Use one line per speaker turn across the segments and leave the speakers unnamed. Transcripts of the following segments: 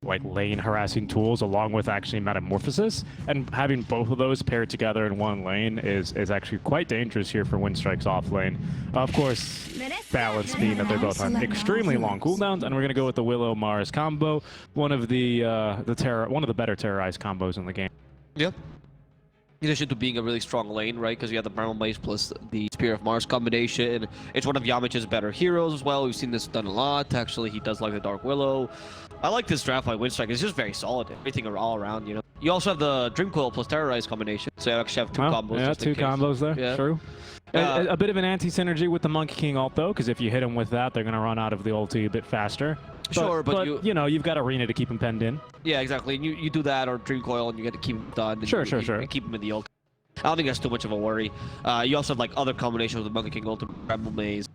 like lane harassing tools along with actually metamorphosis, and having both of those paired together in one lane is actually quite dangerous here for Winstrike's off lane. Of course, balance being that they're both on extremely long cooldowns, and we're gonna go with the Willow Mars combo, one of the better terrorized combos in the game.
Yep. In addition to being a really strong lane, right? Because you have the Primal Mace plus the Spear of Mars combination. It's one of Yamich's better heroes as well. We've seen this done a lot. Actually, he does like the Dark Willow. I like this draft by Winstrike. It's just very solid. Everything all around, you know. You also have the Dream Coil plus Terrorize combination. So you actually have two combos.
Yeah, two combos there. Yeah. True. A bit of an anti-synergy with the Monkey King ult, though, because if you hit him with that, they're going to run out of the ulti a bit faster.
Sure, but
you know, you've got Arena to keep him penned in.
Yeah, exactly. And you do that or Dream Coil and you get to keep him done.
Sure.
And keep him in the ult. I don't think that's too much of a worry. You also have like other combinations with the Monkey King ult, Primal Maze,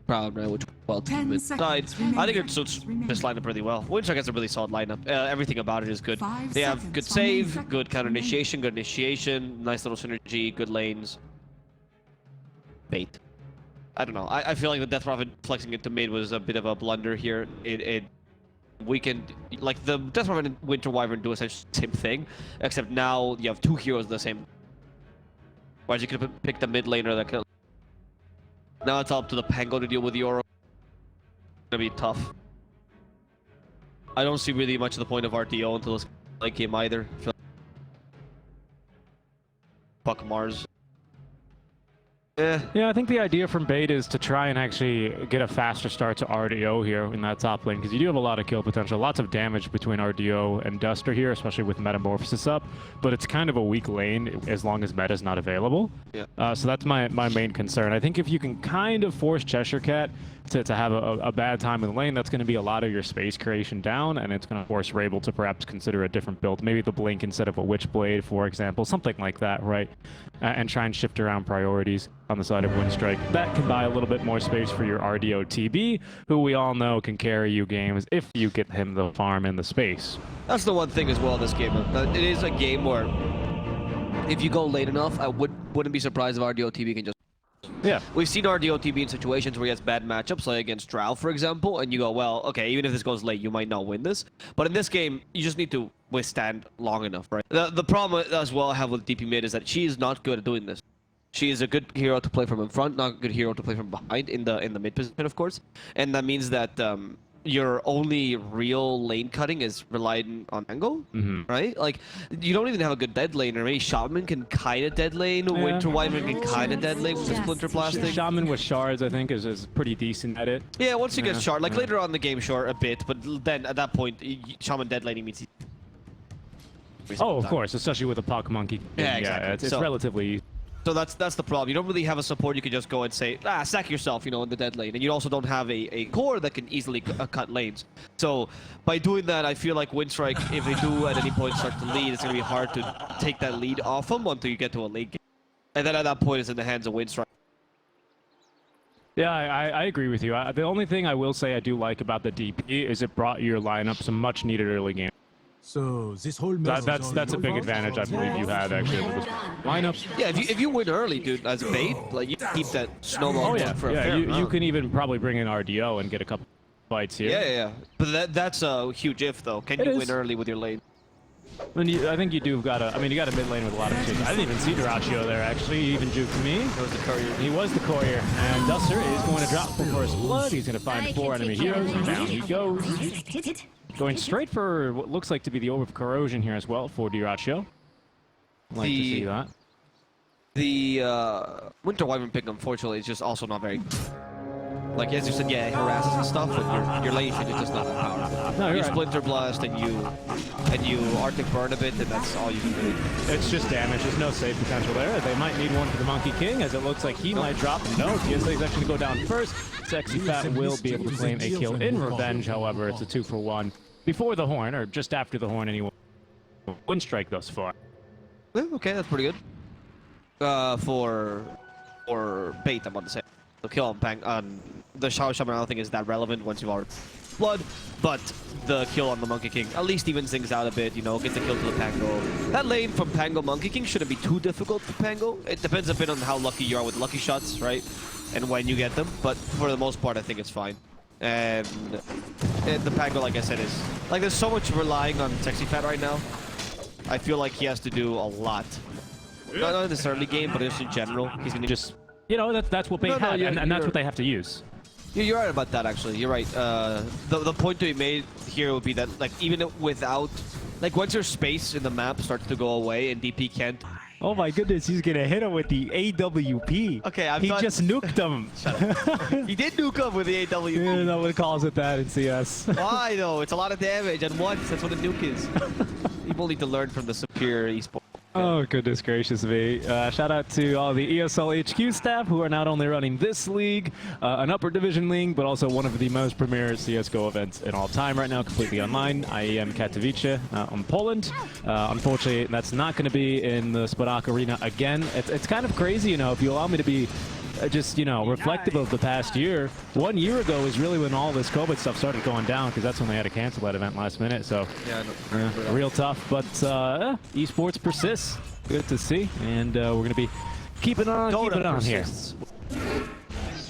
Proud, which well team side. I think it suits this lineup really well. Winstrike has a really solid lineup. Everything about it is good. They have good save, good counter initiation, good initiation, nice little synergy, good lanes. Bait. I don't know. I feel like the Death Prophet flexing it to mid was a bit of a blunder here. It weakened, like the Death Prophet and Winter Wyvern do essentially the same thing, except now you have two heroes the same. Whereas you could have picked a mid laner that could. Now it's up to the Pango to deal with the Aura. It's gonna be tough. I don't see really much of the point of RTO until this late game either. Fuck Mars.
Yeah, I think the idea from Bait is to try and actually get a faster start to RDO here in that top lane, because you do have a lot of kill potential, lots of damage between RDO and Duster here, especially with Metamorphosis up, but it's kind of a weak lane as long as meta's not available.
Yeah.
So that's my main concern. I think if you can kind of force Cheshire Cat to have a bad time in the lane, that's going to be a lot of your space creation down, and it's going to force Rabel to perhaps consider a different build, maybe the Blink instead of a Witchblade, for example, something like that, right? And try and shift around priorities on the side of Winstrike. That can buy a little bit more space for your RDO TB, who we all know can carry you games if you get him the farm and the space.
That's the one thing as well in this game. It is a game where if you go late enough, I wouldn't be surprised if RDO TB can just...
Yeah.
We've seen RDO TB in situations where he has bad matchups, like against Drow, for example, and you go, well, okay, even if this goes late, you might not win this. But in this game, you just need to withstand long enough, right? The problem as well I have with DP mid is that she is not good at doing this. She is a good hero to play from in front, not a good hero to play from behind in the mid position, of course. And that means that your only real lane cutting is relying on angle, right? Like, you don't even have a good dead laner. Maybe Shaman can kind of dead lane, Winter Wyvern can kind of dead lane with the Splinter Blasting.
Shaman with shards, I think, is pretty decent at it.
Yeah, once you get shard, like later on in the game, sure, a bit, but then at that point, Shaman dead laning means...
Oh, of course, especially with a Puck Monkey.
Yeah, exactly.
It's relatively easy.
So that's the problem. You don't really have a support you can just go and say, sack yourself, you know, in the dead lane. And you also don't have a core that can easily cut lanes. So by doing that, I feel like Winstrike, if they do at any point start to lead, it's going to be hard to take that lead off them until you get to a late game. And then at that point, it's in the hands of Winstrike.
Yeah, I agree with you. The only thing I will say I do like about the DP is it brought your lineup some much needed early game.
So this whole
that's a big advantage I believe you had actually with this lineup.
Yeah, if you win early, dude, as Bait, like you keep that snowball for a fair
you can even probably bring in RDO and get a couple fights here.
Yeah. But that's a huge if though. Can you win early with your lane?
I think you do got a mid lane with a lot of shit. I didn't even see Duraccio there actually. He even juked me.
He was the courier.
He was the courier. And Duster is going to drop for first blood. He's going to find 4 enemy heroes. And down he goes. Going straight for what looks like to be the Orb of Corrosion here as well for Duraccio. Like to see that.
The Winter Wyvern pick, unfortunately, is just also not very... Like, as you said, yeah, it harasses and stuff, but your lane shit is just not that powerful.
No,
you
right.
Splinter Blast and you Arctic Burn a bit, and that's all you can do.
It's just damage. There's no save potential there. They might need one for the Monkey King, as it looks like he might drop. No, TSA is actually going to go down first. Sexy Fat will be able to claim a kill in revenge, however. It's a 2-for-1. Before the Horn, or just after the Horn anyway. Winstrike thus far.
Okay, that's pretty good. For Bait, I'm about to say. The kill on the Shadow Shaman, I don't think is that relevant once you've already blood, but the kill on the Monkey King at least evens things out a bit, you know, gets a kill to the Pango. That lane from Pango Monkey King shouldn't be too difficult for Pango. It depends a bit on how lucky you are with lucky shots, right? And when you get them, but for the most part, I think it's fine. And the Pango, like I said, is like there's so much relying on Sexy Fat right now. I feel like he has to do a lot. Not in this early game, but just in general. He's gonna just,
you know, that's what they have, and that's what they have to use.
You're right about that, actually. You're right. The point to be made here would be that, like, even without, like, once your space in the map starts to go away and DP can't.
Oh my goodness, he's gonna hit him with the AWP.
Okay,
he just nuked him.
He did nuke him with the AWP.
Yeah, no one calls it that in CS.
Why though? It's a lot of damage at once. That's what a nuke is. People need to learn from the superior esports.
Oh, goodness gracious me. Shout out to all the ESL HQ staff who are not only running this league, an upper division league, but also one of the most premier CSGO events in all time right now, completely online. IEM Katowice in Poland. Unfortunately, that's not going to be in the Spodok Arena again. It's kind of crazy, you know, if you allow me to be just, you know, reflective of the past year. 1 year ago is really when all this COVID stuff started going down, because that's when they had to cancel that event last minute. So, yeah, real tough. But esports persists. Good to see. And we're going to be keeping on here. As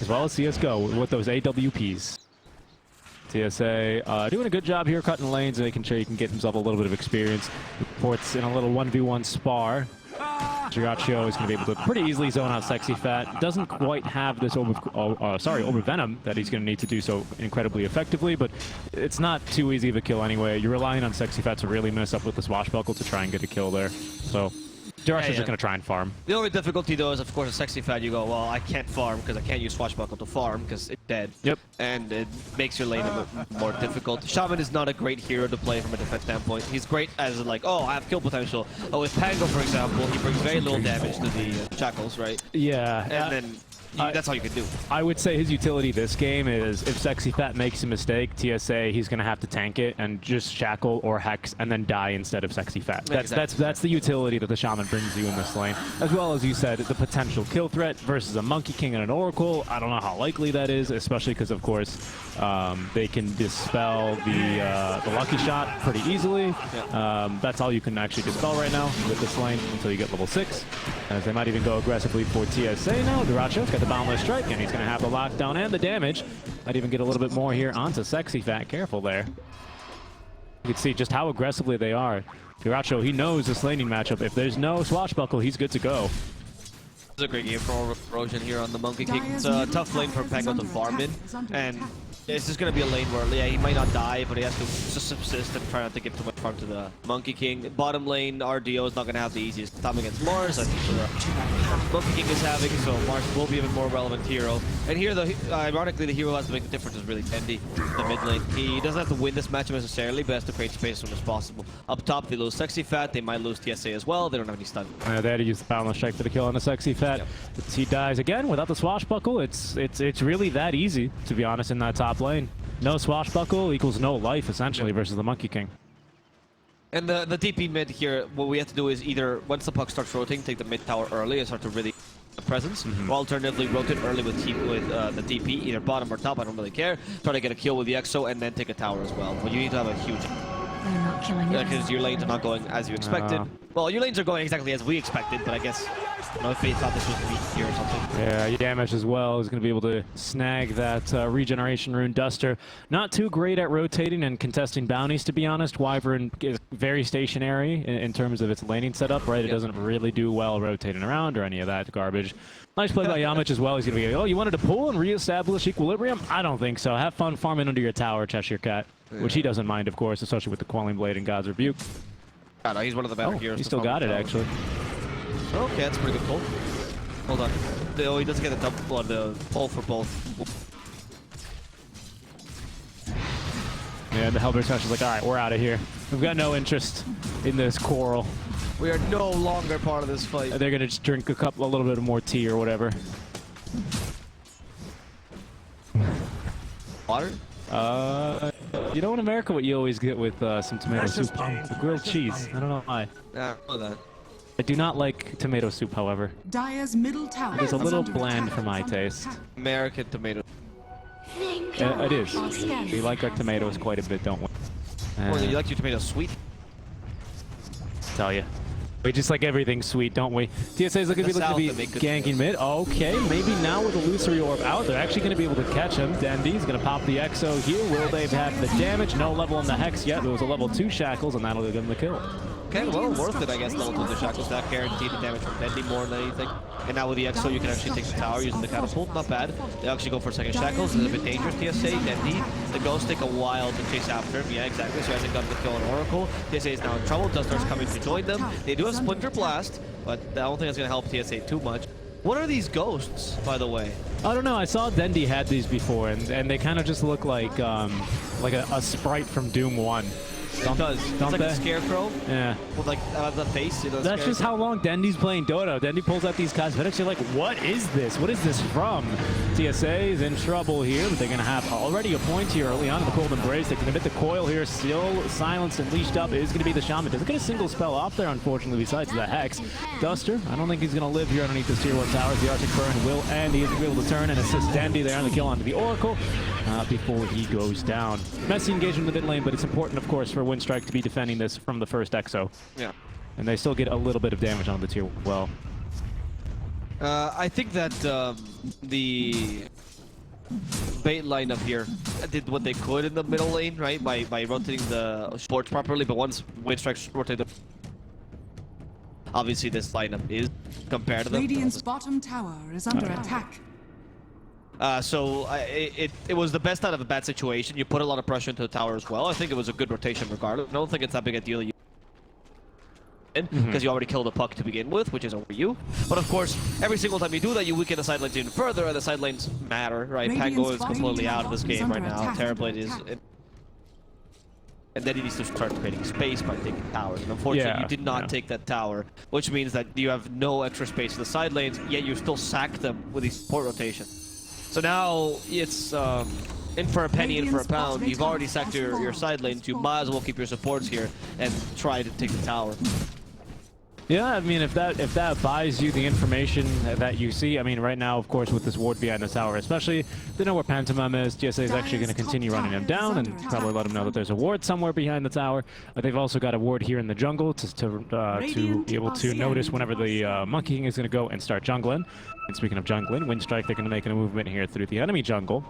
well as CSGO with those AWPs. TSA doing a good job here, cutting lanes, making sure he can get himself a little bit of experience. Reports in a little 1v1 spar. Jirachio is going to be able to pretty easily zone out Sexy Fat. Doesn't quite have this over Venom that he's going to need to do so incredibly effectively, but it's not too easy of a kill anyway. You're relying on Sexy Fat to really mess up with the swashbuckle to try and get a kill there. So Jirachio's just going to try and farm.
The only difficulty though is, of course, a Sexy Fat, you go, well, I can't farm because I can't use swashbuckle to farm because it's dead.
Yep.
And it makes your lane a bit more difficult. Shaman is not a great hero to play from a defense standpoint. He's great as like, oh, I have kill potential. Oh, with Pango, for example, he brings very little damage to the shackles, right?
Yeah.
And then that's all you can do.
I would say his utility this game is if Sexy Fat makes a mistake, TSA, he's going to have to tank it and just shackle or hex and then die instead of Sexy Fat. That's the utility that the Shaman brings you in this lane. As well as you said, the potential kill threat versus a Monkey King and an Oracle. I don't know how likely that is, especially because, of course, they can dispel the Lucky Shot pretty easily. Yeah. That's all you can actually dispel right now with this lane until you get level 6. As they might even go aggressively for TSA now. Jirachio's got the Boundless Strike, and he's going to have the lockdown and the damage. Might even get a little bit more here onto Sexy Fat. Careful there. You can see just how aggressively they are. Jirachio, he knows this laning matchup. If there's no swashbuckle, he's good to go.
This is a great game for Erosion here on the Monkey King. It's a tough lane for Pango to farm in, and this is going to be a lane where, yeah, he might not die, but he has to just subsist and try not to give too much farm to the Monkey King. Bottom lane, RDO is not going to have the easiest time against Mars. I think Monkey King is having, so Mars will be a more relevant hero. And here, ironically, the hero who has to make the difference is really Tendi, the mid lane. He doesn't have to win this matchup necessarily, but has to create space as soon as possible. Up top, they lose Sexy Fat. They might lose TSA as well. They don't have any stun.
They had to use the Boundless Strike for the kill on the Sexy Fat. Yep. He dies again without the swashbuckle. It's really that easy, to be honest, in that top lane. No swashbuckle equals no life, essentially, versus the Monkey King.
And the DP mid here, what we have to do is either, once the puck starts rotating, take the mid tower early and start to really the presence, or alternatively rotate early with the DP, either bottom or top, I don't really care. Try to get a kill with the EXO and then take a tower as well. But you need to have a huge...
They're not killing us.
Because your lanes are not going as you expected. Well, your lanes are going exactly as we expected, but I guess... I don't know if they thought this was weak here or something.
Yeah, Yamish as well is going to be able to snag that regeneration rune Duster. Not too great at rotating and contesting bounties, to be honest. Wyvern is very stationary in terms of its laning setup, right? It doesn't really do well rotating around or any of that garbage. Nice play by Yamish as well. He's going to be, oh, you wanted to pull and reestablish equilibrium? I don't think so. Have fun farming under your tower, Cheshire Cat. Yeah. Which he doesn't mind, of course, especially with the Quelling Blade and God's Rebuke.
I know, he's one of the better heroes.
He still got it, actually.
Okay, that's a pretty good pull. Hold on. Oh, he doesn't get the double the pull for both.
Yeah, the Hellbear Smash is like, alright, we're out of here. We've got no interest in this quarrel.
We are no longer part of this fight.
They're gonna just drink a little bit more tea or whatever.
Water?
You know in America what you always get with some tomato soup? Grilled cheese. I don't know why.
Yeah, I know that.
I do not like tomato soup, however.
Dire's middle tower
it is a little bland for my taste.
American tomato.
It is. We like our tomatoes quite a bit, don't we?
Or you like your tomatoes sweet?
Tell you. We just like everything sweet, don't we? TSA is looking to be ganking mid. Okay, maybe now with the Illusory Orb out, they're actually going to be able to catch him. Dendy's going to pop the Exo here. Will they have the damage? No level on the Hex yet. There was a level 2 Shackles, and that'll give them the kill.
Okay, well, worth it, I guess, level 2 the Shackles. That guaranteed the damage from Dendy more than anything. And now with the Exo, you can actually take the tower using the catapult. Not bad. They actually go for a second Shackles. It's a bit dangerous, TSA. Dendy, the Ghosts take a while to chase after him. Yeah, exactly. So he hasn't gotten the kill on Oracle. TSA is now in trouble. Duster's coming to join them. They do have Splinter Blast, but I don't think that's going to help TSA too much. What are these Ghosts, by the way?
I don't know. I saw Dendy had these before, and they kind of just look like a sprite from Doom 1.
It does. It's like a scarecrow.
Yeah.
With like the face. You know,
that's just how long Dendy's playing Dota. Dendy pulls out these cosmetics. You're like, what is this? What is this from? TSA is in trouble here, but they're going to have already a point here early on in the Cold Embrace. They can hit the coil here. Still silenced and leashed up is going to be the Shaman. Doesn't get a single spell off there, unfortunately, besides the Hex. Duster, I don't think he's going to live here underneath this tier 1 towers. The Arctic Burn will end. He is going to be able to turn and assist Dendy there on the kill onto the Oracle before he goes down. Messy engagement in the mid lane, but it's important, of course, for Winstrike to be defending this from the first Exo.
Yeah.
And they still get a little bit of damage on the tier well.
I think that the bait lineup here did what they could in the middle lane, right? By rotating the sports properly, but once Winstrike rotated, obviously this lineup is compared to them.
Radiant's bottom tower is under attack.
So it was the best out of a bad situation. You put a lot of pressure into the tower as well. I think it was a good rotation regardless. I don't think it's that big a deal because you already killed a puck to begin with, which is over you. But of course, every single time you do that, you weaken the side lanes even further, and the side lanes matter, right? Pango is completely out of this game right now. Terrorblade is... And then he needs to start creating space by taking towers. And unfortunately, you did not take that tower, which means that you have no extra space in the side lanes, yet you still sack them with these support rotations. So now it's in for a penny, in for a pound. You've already sacked your side lanes. You might as well keep your supports here and try to take the tower.
Yeah, I mean, if that buys you the information that you see, I mean, right now, of course, with this ward behind the tower, especially, they know where Pantomime is. TSA is actually going to continue running him down and probably let him know that there's a ward somewhere behind the tower. They've also got a ward here in the jungle to be able to notice whenever the Monkey King is going to go and start jungling. And speaking of jungling, Winstrike, they're going to make a movement here through the enemy jungle.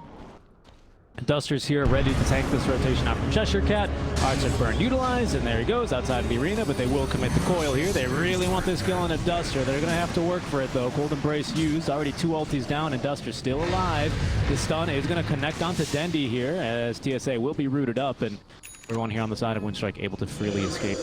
Duster's here, ready to tank this rotation out from Cheshire Cat. Arctic Burn utilized, and there he goes outside of the arena, but they will commit the coil here. They really want this kill on a Duster. They're going to have to work for it, though. Cold Embrace used, already 2 ultis down, and Duster's still alive. The stun is going to connect onto Dendy here, as TSA will be rooted up, and everyone here on the side of Winstrike able to freely escape.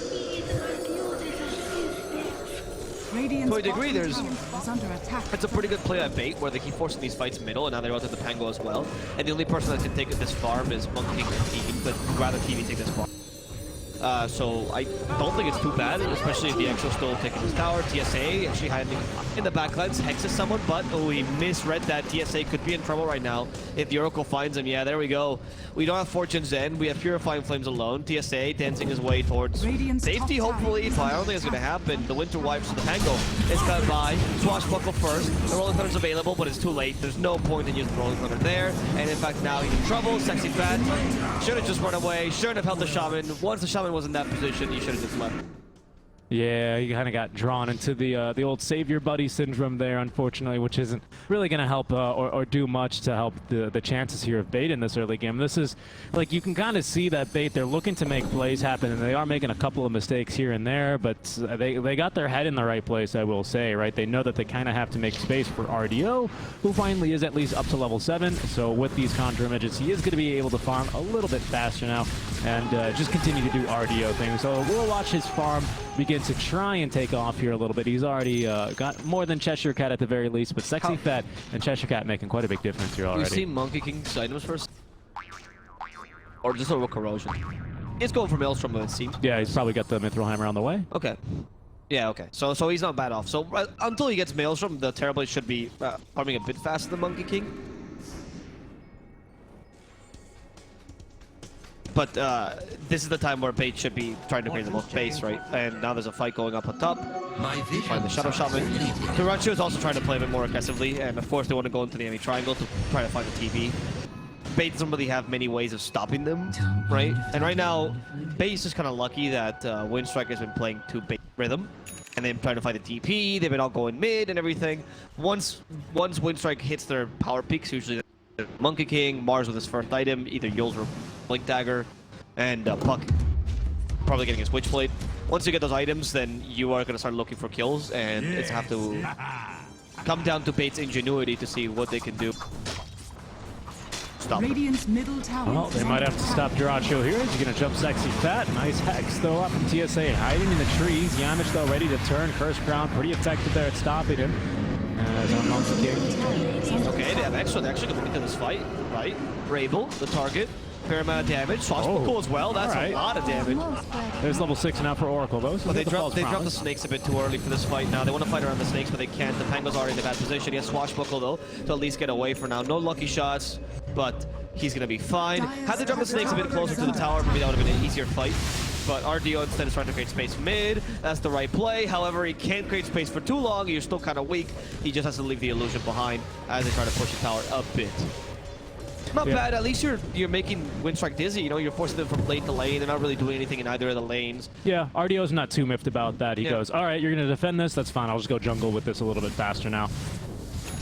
To a degree, it's a pretty good play at bait, where they keep forcing these fights middle, and now they rotate the Pango as well. And the only person that can take this farm is Monkey King or TV, but I'd rather TV take this farm. So I don't think it's too bad, especially if the Exo's still taking this tower. TSA actually hiding in the backlines, hexes someone, but he misread that. TSA could be in trouble right now if the Oracle finds him. Yeah, there we go. We don't have Fortune's End, we have Purifying Flames alone. TSA dancing his way towards safety, hopefully, but I don't think it's going to happen. The Winter Wipes to the Pango is cut by. Swashbuckle first. The Rolling Thunder's available, but it's too late. There's no point in using the Rolling Thunder there, and in fact now he's in trouble. Sexy Fat should have just run away, shouldn't have held the Shaman. Once the Shaman was in that position, you should have just left.
Yeah, he kind of got drawn into the old savior buddy syndrome there, unfortunately, which isn't really going to help or do much to help the chances here of bait in this early game. This is, like, you can kind of see that bait, they're looking to make plays happen, and they are making a couple of mistakes here and there, but they got their head in the right place, I will say, right? They know that they kind of have to make space for RDO, who finally is at least up to level 7, so with these Conjure Images, he is going to be able to farm a little bit faster now, and just continue to do RDO things. So we'll watch his farm begin to try and take off here a little bit. He's already got more than Cheshire Cat at the very least, but Sexy Fat and Cheshire Cat making quite a big difference here already.
You see Monkey King's items first? Or just a little corrosion? He's going for Maelstrom, it seems.
Yeah, he's probably got the Mithril Hammer on the way.
Okay. Yeah, okay. So he's not bad off. So until he gets Maelstrom, the Terrorblade should be farming a bit faster than Monkey King. But this is the time where bait should be trying to bring the most base, right? And now there's a fight going up on top. Find the Shadow Shaman. Turachu is also trying to play a bit more aggressively, and of course they want to go into the enemy triangle to try to find the TV. Bait doesn't really have many ways of stopping them, right? And right now, bait is just kind of lucky that Winstrike has been playing 2 bait rhythm, and then trying to fight the DP. They've been all going mid and everything. Once Winstrike hits their power peaks, usually the Monkey King, Mars with his first item, either Yules or Blink Dagger, and Puck probably getting his Witchblade. Once you get those items, then you are going to start looking for kills, and it's have to come down to Bait's ingenuity to see what they can do. Stop.
Radiant's middle tower.
Well, they might have to stop Jiracho here. He's going to jump Sexy Fat. Nice Hex, though, up from TSA. Hiding in the trees. Yamich, though, ready to turn. Curse Crown, pretty effective there at stopping him. As on Monkey King.
Okay, they have extra. They're actually going into this fight, right? Rabel, the target. Fair amount of damage. Swashbuckle as well. That's a lot of damage.
There's level 6 now for Oracle, though. So
But they dropped the snakes a bit too early for this fight now. They want to fight around the snakes, but they can't. The Pango's already in a bad position. He has Swashbuckle, though, to at least get away for now. No lucky shots, but he's going to be fine. Had they dropped the snakes a bit closer to the tower, maybe that would have been an easier fight. But RDO instead is trying to create space mid. That's the right play. However, he can't create space for too long. You're still kind of weak. He just has to leave the illusion behind as they try to push the tower a bit. Not bad. At least you're making Winstrike dizzy. You know, you're forcing them from lane to lane. They're not really doing anything in either of the lanes.
Yeah, RDO's not too miffed about that. He goes, all right, you're going to defend this. That's fine. I'll just go jungle with this a little bit faster now.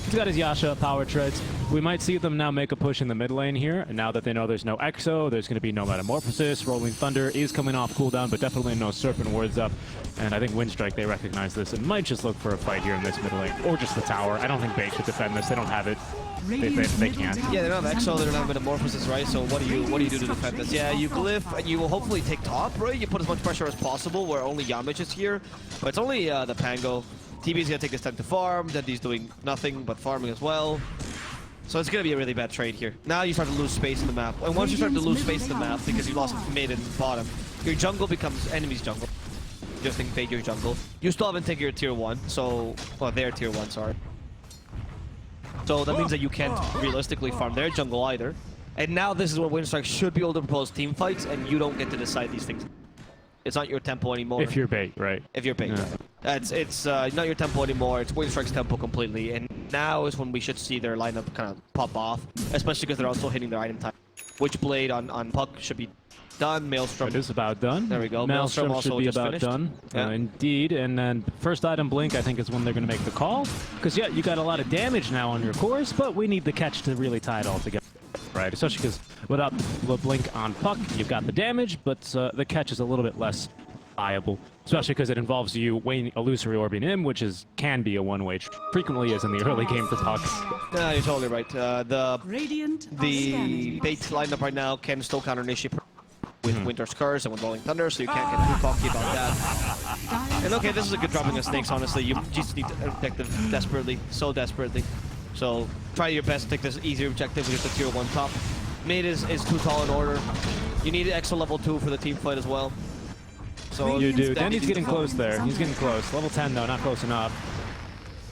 He's got his Yasha power treads. We might see them now make a push in the mid lane here. And now that they know there's no Exo, there's going to be no Metamorphosis. Rolling Thunder is coming off cooldown, but definitely no Serpent Wards up. And I think Winstrike, they recognize this and might just look for a fight here in this mid lane. Or just the tower. I don't think Bait should defend this. They don't have it. They can't.
Yeah, they don't have Exo, they don't have Metamorphosis, right? So what do you do to defend this? Yeah, you glyph, and you will hopefully take top, right? You put as much pressure as possible where only Yamich is here. But it's only the Pango. TB's gonna take this time to farm, Dendi's doing nothing but farming as well. So it's gonna be a really bad trade here. Now you start to lose space in the map. And once you start to lose space in the map, because you lost mid and bottom, your jungle becomes enemy's jungle. Just invade your jungle. You still haven't taken your tier 1, so... Well, their tier 1, sorry. So that means that you can't realistically farm their jungle either. And now this is where Winstrike should be able to propose team fights, and you don't get to decide these things. It's not your tempo anymore.
If you're Bait, right?
If you're Bait. Yeah. It's not your tempo anymore. It's Winstrike's tempo completely. And now is when we should see their lineup kind of pop off, especially because they're also hitting their item time. Witchblade on Puck should be done. Maelstrom.
It is about done.
There we go.
Maelstrom
also
should be
just
about
finished.
done.
Yeah.
Indeed. And then first item Blink, I think, is when they're going to make the call. Because, yeah, you got a lot of damage now on your course, but we need the catch to really tie it all together. Right, especially because without the Blink on Puck, you've got the damage, but the catch is a little bit less viable. Especially because it involves you illusory orbing him, which can be a one-way. Frequently is in the early game for Puck.
Yeah, you're totally right. The Bait lineup right now can still counter Nishi with Winter's Curse and with Rolling Thunder, so you can't get too cocky about that. And okay, this is a good dropping of snakes, honestly. You just need to protect them desperately, so desperately. So try your best to take this easier objective with just a tier 1 top. Mid is too tall in order. You need extra level 2 for the team fight as well. So
you do. Dendi's getting close there. He's getting close. Level 10 though, not close enough.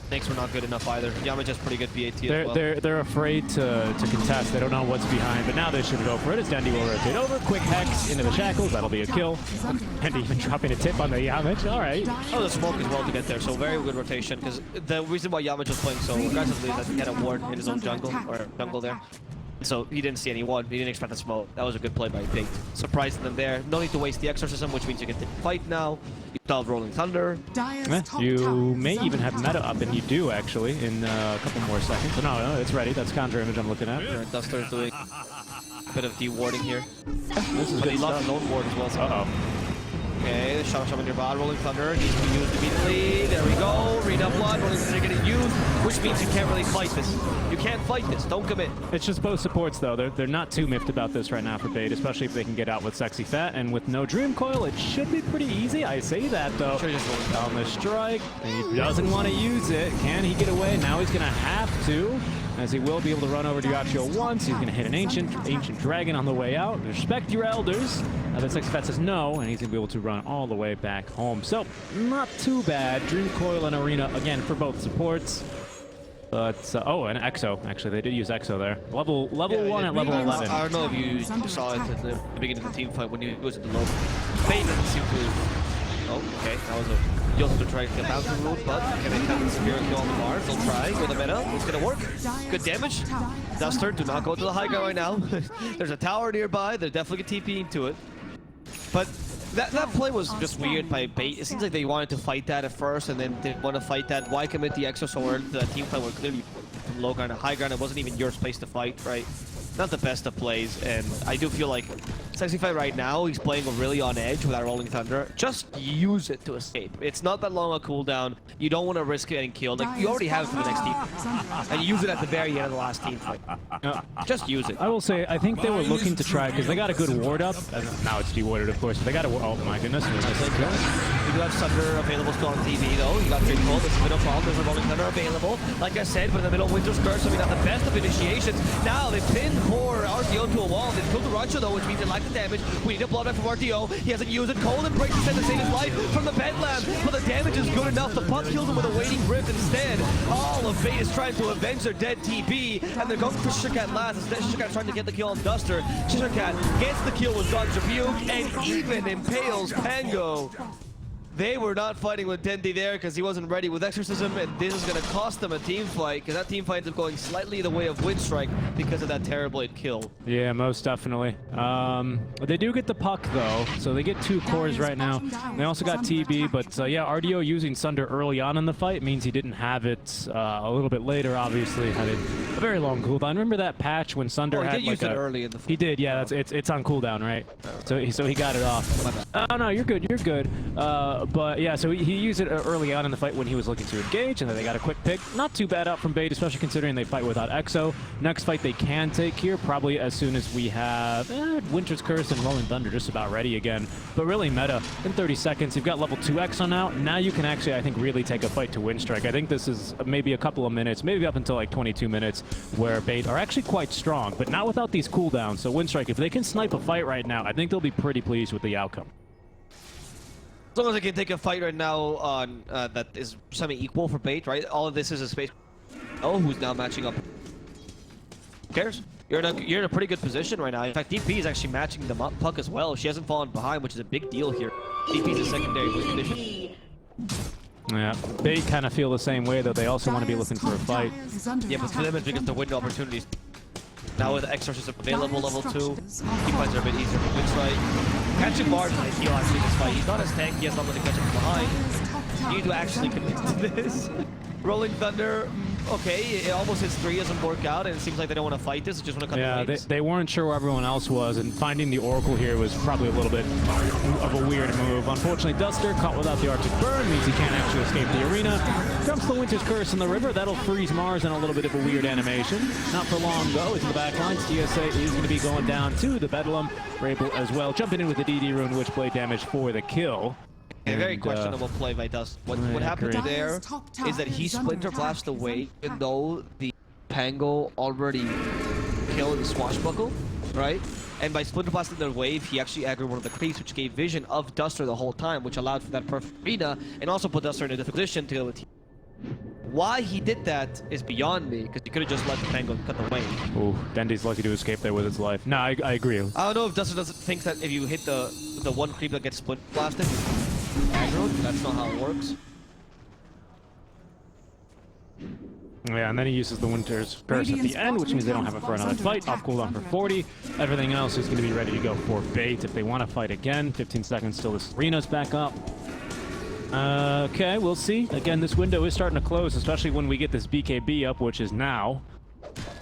Snakes were not good enough either. Yamich has pretty good BAT as well.
They're afraid to contest. They don't know what's behind, but now they should go for it as Dendi will rotate over. Quick Hex into the shackles. That'll be a kill. And even dropping a tip on the Yamich. All right.
Oh, the smoke as well to get there. So very good rotation, because the reason why Yamich was playing so aggressively is that he had a ward in his own jungle, or jungle there. So he didn't see any ward. He didn't expect the smoke. That was a good play by Bait. Surprising them there. No need to waste the exorcism, which means you get the fight now. You still have Rolling Thunder.
You may even have meta up, and you do actually in a couple more seconds. But no, it's ready. That's Conjure Image I'm looking at.
Duster's doing a bit of de-warding here.
This is
But
good
he lost
stuff.
his own ward as well. So.
Uh-oh.
Okay, the shot on your bot, Rolling Thunder needs to be used immediately. There we go. Read up blood, Rolling Thunder getting used, which means you can't really fight this. You can't fight this. Don't commit.
It's just both supports, though. They're not too miffed about this right now for Bait, especially if they can get out with Sexy Fat. And with no Dream Coil, it should be pretty easy. I say that, though.
Sure, just rolling
on the strike. And he doesn't want to use it. Can he get away? Now he's going to have to, as he will be able to run over to Yacho once. He's going to hit an Ancient Dragon on the way out. Respect your elders. Then Sexy Fat says no, and he's going to be able to run all the way back home. So, not too bad. Dream Coil and Arena, again, for both supports. But, oh, and Exo. Actually, they did use Exo there. Level 1 at level 11.
I don't know if you saw it at the beginning of the team fight when he was at the low. Bait doesn't seem to... Oh, okay. That was a... You also try to get out the route, but can they come Spirit kill on the bars? They'll try with a meta. It's going to work. Good damage. Duster, do not go to the high ground right now. There's a tower nearby. They're definitely TPing to it. But That play was just weird by Bait. It seems like they wanted to fight that at first and then didn't want to fight that. Why commit the extra so early to that team fight where clearly from low ground to high ground, it wasn't even your space to fight, right? Not the best of plays, and I do feel like Sexy Fight right now, he's playing really on edge with that Rolling Thunder. Just use it to escape. It's not that long a cooldown. You don't want to risk getting killed. Like, you already have it for the next team. And you use it at the very end of the last team fight. Just use it.
I will say, I think they were looking to try, because they got a good ward up. Now it's dewarded, of course, but they got a oh my goodness.
You do have Thunder available still on TV, though. You got Big Cold, there's a middle problem, there's a Rolling Thunder available. Like I said, but in the middle, Winter's Curse, I mean, not the best of initiations. Now they pin for RTO to a wall. They killed the Racha, though, which means they lack the damage. We need a bloodbath from RTO. He hasn't used it. Cold and breaks instead to save his life from the bedlam, but the damage is good enough. The puck kills him with a waiting rift instead. All of Bait is trying to avenge their dead TP, and they're going for Shishakat last. Instead, Shishakat trying to get the kill on Duster. Shishakat gets the kill with God's Rebuke, and even impales Pango. They were not fighting with Dendi there because he wasn't ready with Exorcism, and this is going to cost them a team fight because that team fight ends up going slightly the way of Winstrike because of that terrible kill.
Yeah, most definitely. They do get the puck, though, so they get 2 cores right now. They also got TB, but yeah, RDO using Sunder early on in the fight means he didn't have it a little bit later, obviously. Had a very long cooldown. Remember that patch when Sunder had
he did use it early in the fight.
He did, yeah, it's on cooldown, right? So he got it off. Oh, no, you're good, you're good. But yeah, so he used it early on in the fight when he was looking to engage, and then they got a quick pick. Not too bad out from Bait, especially considering they fight without Exo. Next fight they can take here, probably as soon as we have Winter's Curse and Rolling Thunder just about ready again. But really meta, in 30 seconds, you've got level 2 Exo now. Now you can actually, I think, really take a fight to Winstrike. I think this is maybe a couple of minutes, maybe up until like 22 minutes, where Bait are actually quite strong, but not without these cooldowns. So Winstrike, if they can snipe a fight right now, I think they'll be pretty pleased with the outcome.
As long as I can take a fight right now on that is semi-equal for Bait, right? All of this is a space. Oh, who's now matching up? Who cares? You're in a pretty good position right now. In fact, DP is actually matching the puck as well. She hasn't fallen behind, which is a big deal here. DP is a secondary position.
Yeah, Bait kind of feel the same way, though. They also want to be looking for a fight.
Yeah, but for them it's because the window opportunities. Now with Exorcism available, level 2, he fights are a bit easier for Winstrike. Catching Bard is ideal actually in this fight. He's not as tanky, he has not to catch him from behind. You need to actually commit to this. Rolling Thunder, okay, it almost hits 3, doesn't work out, and it seems like they don't want to fight this, they just want to cut the waves.
They weren't sure where everyone else was, and finding the Oracle here was probably a little bit of a weird move. Unfortunately, Duster, caught without the Arctic Burn, means he can't actually escape the arena. Jumps the Winter's Curse in the river, that'll freeze Mars in a little bit of a weird animation. Not for long, though, it's in the back lines. TSA is going to be going down to the Bedlam. Rabel as well, jumping in with the DD Rune, Witchblade damage for the kill.
A very questionable play by Dust. What happened there is that he Splinter Blasted away, even though the Pango already killed the Swashbuckle, right? And by Splinter Blasting their wave, he actually aggroed one of the creeps, which gave vision of Duster the whole time, which allowed for that perfect arena, and also put Duster in a different position to kill the team. Why he did that is beyond me, because he could have just let the Pango cut the wave.
Ooh, Dendi's lucky to escape there with his life. No, I agree.
I don't know if Duster doesn't think that if you hit the one creep that gets Splinter Blasted, aggroed. That's not how it works.
Yeah, and then he uses the Winter's Curse at the end, which means they don't have it for another fight. Off cooldown for 40. Everything else is going to be ready to go for Bait if they want to fight again. 15 seconds till this arena's back up. Okay, we'll see. Again, this window is starting to close, especially when we get this BKB up, which is now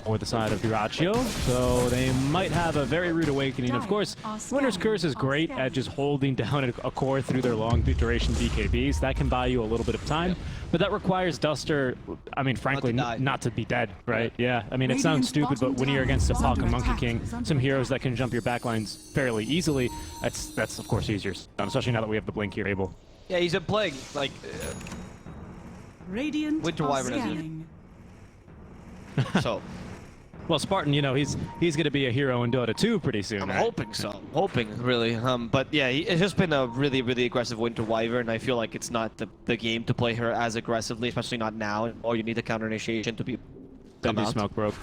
or the side of Duraccio, so they might have a very rude awakening. Of course, Winter's Curse is great at just holding down a core through their long duration BKBs. That can buy you a little bit of time, but that requires Duster, I mean, frankly, not to be dead, right? Yeah, I mean, it sounds stupid, but when you're against a Puck and Monkey King, some heroes that can jump your backlines fairly easily, that's of course easier, especially now that we have the Blink here, Abel.
Yeah, he's been playing, like,
Winter
Wyvern as so.
Well, Spartan, you know, he's going to be a hero in Dota 2 pretty soon.
I'm hoping so. Hoping, really. But yeah, it's just been a really, really aggressive Winter Wyvern. I feel like it's not the game to play her as aggressively, especially not now. Or you need the counter initiation to be come
They do
out.
smoke broke.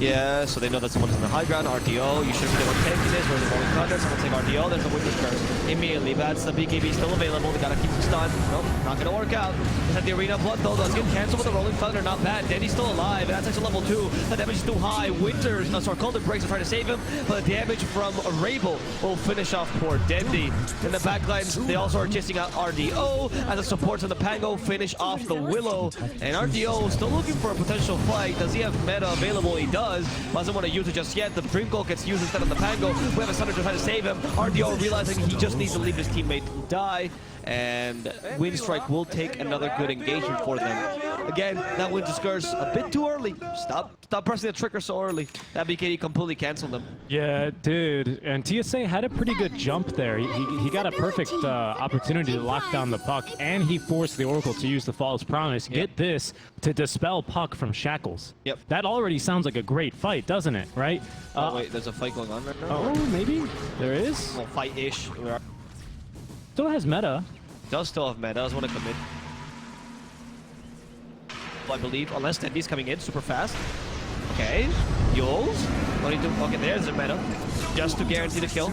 Yeah, so they know that someone's in the high ground. RTO, you should be able to take this. Where's the rolling thunder? Someone take RTO. There's the Winter's Curse. Immediately, that's the BKB still available. They gotta keep him stunned. Nope, not gonna work out. Is that the arena blood though? Does get canceled with the rolling thunder. Not bad. Dendy's still alive. That's actually level 2. The damage is too high. Winter's, sorry, Calder breaks to try to save him, but the damage from Rabel will finish off poor Dendy. In the backlines, they also are chasing out RDO as the supports of the Pango finish off the Willow. And RDO still looking for a potential fight. Does he have meta available? He does. Doesn't want to use it just yet. The Dream Goal gets used instead of the Pango. We have a Sunder to try to save him. RDO realizing he just needs to leave his teammate die. And Winstrike will take another good engagement for them. Again, that Winter's Curse a bit too early. Stop pressing the trigger so early. That BKD completely canceled them.
Yeah, dude. And TSA had a pretty good jump there. He got a perfect opportunity to lock down the puck, and he forced the Oracle to use the False Promise. Get this, to dispel puck from shackles.
Yep.
That already sounds like a great fight, doesn't it? Right?
Oh wait, there's a fight going on right now?
Oh, maybe? There is?
Well, fight-ish.
Still has meta.
Does still have meta, doesn't want to commit. I believe, unless Dendy's coming in super fast. Okay, Yules. What do you do? Okay, there's the meta. Just to guarantee the kill.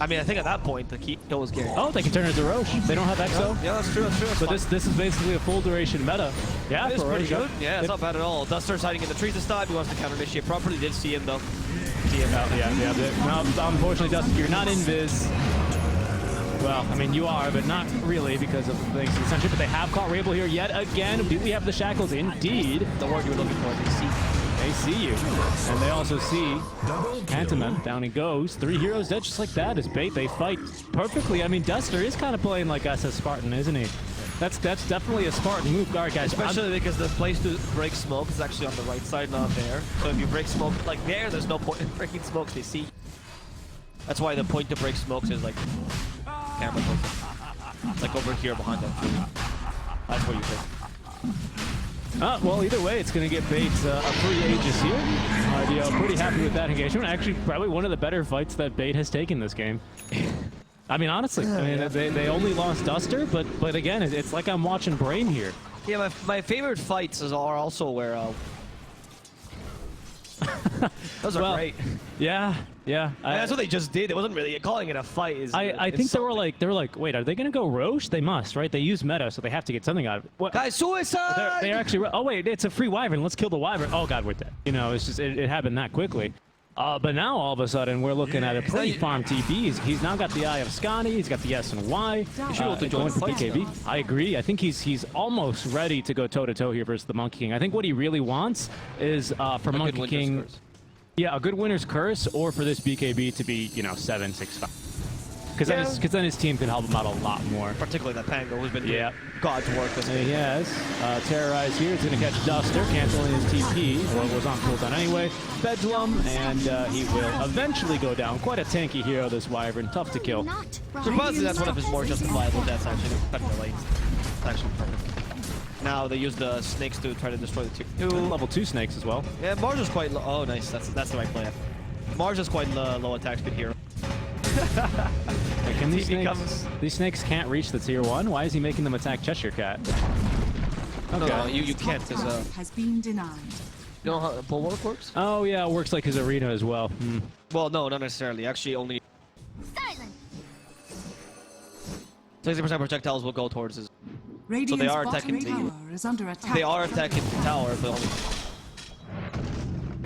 I mean, I think at that point, the kill was guaranteed.
Oh, they can turn it into Roche. They don't have EXO.
Yeah, that's true, that's true.
So this is basically a full duration meta. Yeah,
It's
for
pretty
Roche.
good. Yeah, it's not bad at all. Duster's hiding in the trees this time. He wants to counter-initiate properly. Did see him, though. See him out.
No, unfortunately, Dustin, you're not invis. Well, I mean, you are, but not really because of the things essentially. But they have caught Rabel here yet again. Do we have the shackles? Indeed.
The word you were looking for, they see.
They see you. And they also see Antiman. Down he goes. 3 heroes dead just like that. As bait, they fight perfectly. I mean, Duster is kind of playing like us as Spartan, isn't he? That's definitely a Spartan move, guard guys.
Especially because the place to break smoke is actually on the right side, not there. So if you break smoke like there's no point in breaking smokes. They see. That's why the point to break smokes is like camera focus. Like over here behind them. That's what you think.
Well, either way, it's going to get Bates a free Aegis here. RDO pretty happy with that engagement. Actually, probably one of the better fights that Bait has taken this game. I mean, honestly, they only lost Duster, but again, it's like I'm watching Brain here.
Yeah, my favorite fights are also where those are great.
Yeah.
That's what they just did. It wasn't really calling it a fight.
I think they were like, wait, are they gonna go Roche? They must, right? They use meta, so they have to get something out of it. What?
Guys, suicide!
They're actually. Oh wait, it's a free Wyvern. Let's kill the Wyvern. Oh god, we're dead. You know, it's just it happened that quickly. But now all of a sudden we're looking at a pretty farm TP. He's now got the Eye of Scotty. He's got the S and Y.
He should have joined
for BKB. I agree. I think he's almost ready to go toe to toe here versus the Monkey King. I think what he really wants is for Monkey King. Yeah, a good Winter's Curse, or for this BKB to be, 7-6-5. Because then his team can help him out a lot more.
Particularly that Pango, who's been doing God's work this game.
He has. Terrorize here. He's going to catch Duster, canceling his TP. Well, it was on cooldown anyway. Bedlam, and he will eventually go down. Quite a tanky hero, this Wyvern. Tough to kill.
Surprisingly, that's one of his more justifiable deaths, actually. Cut the late. It's actually perfect. Now they use the snakes to try to destroy the tier 2.
Level 2 snakes as well.
Yeah, Mars is quite low. Oh, nice. That's the right play. Mars is quite low attack speed here.
Can these snakes can't reach the tier 1? Why is he making them attack Cheshire Cat?
Okay. No, you can't.
Has been denied.
You know how Bulwark works?
Oh yeah, it works like his arena as well.
Well, no, not necessarily. Actually, only 60% projectiles will go towards his.
Radiant's
so they are attacking
tower is under attack.
They are attacking the tower, but only.